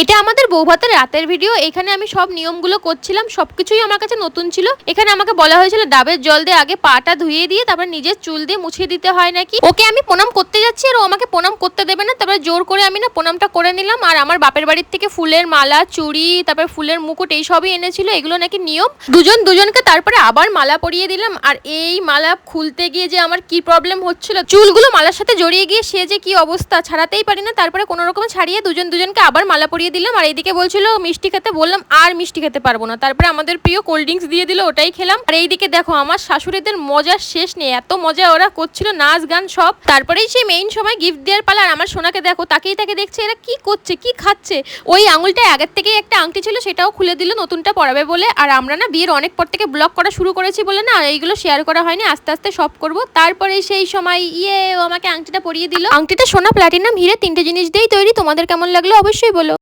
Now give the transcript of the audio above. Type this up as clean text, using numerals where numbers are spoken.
এটা আমাদের বৌভাতের রাতের ভিডিও। এখানে আমি সব নিয়মগুলো করছিলাম, সবকিছুই আমার কাছে নতুন ছিল। এখানে আমাকে বলা হয়েছিল ডাবের জল দিয়ে আগে পাটা ধুয়ে দিয়ে তারপর নিজের চুল দিয়ে মুছিয়ে দিতে হয় নাকি। ওকে আমি প্রণাম করতে যাচ্ছি আর ও আমাকে প্রণাম করতে দেবে না, তারপরে জোর করে আমি না প্রণামটা করে নিলাম। আর আমার বাপের বাড়ির থেকে ফুলের মালা, চুড়ি, তারপর ফুলের মুকুট এইসবই এনেছিল, এগুলো নাকি নিয়ম। দুজনকে তারপরে আবার মালা পরিয়ে দিলাম। আর এই মালা খুলতে গিয়ে যে আমার কি প্রবলেম হচ্ছিল, চুলগুলো মালার সাথে জড়িয়ে গিয়ে সে যে কি অবস্থা, ছাড়াতেই পারি না। তারপরে কোনো রকম ছাড়িয়ে দুজনকে আবার মালা পরিয়ে দিলাম। আর এইদিকে বলছিল মিষ্টি খেতে, বললাম আর মিষ্টি খেতে পারবো না। তারপরে আমাদের প্রিয় কোল্ড ড্রিঙ্কস দিয়ে দিল, ওটাই খেলাম। আর এইদিকে দেখো আমার শাশুড়িদের মজার শেষ নেই, এত মজা ওরা করছিল, নাচ গান সব। তারপরেই সেই মেইন সময় গিফট দেওয়ার পালা। আর আমার সোনাকে দেখো, তাকে দেখছে এরা কি করছে, কি খাচ্ছে। ওই আঙুলটায় আগের থেকেই একটা আংটি ছিল, সেটাও খুলে দিল নতুনটা পরাবে বলে। আর আমরা না বিয়ের অনেক পর থেকে ব্লগ করা শুরু করেছি বলে না এইগুলো শেয়ার করা হয়নি, আস্তে আস্তে সব করব। তারপরে সেই সময় ও আমাকে আংটিটা পরিয়ে দিল। আংটিটা সোনা, প্লাটিনাম, হিরে, তিনটে জিনিস দিয়েই তৈরি। তোমাদের কেমন লাগলো অবশ্যই বলো।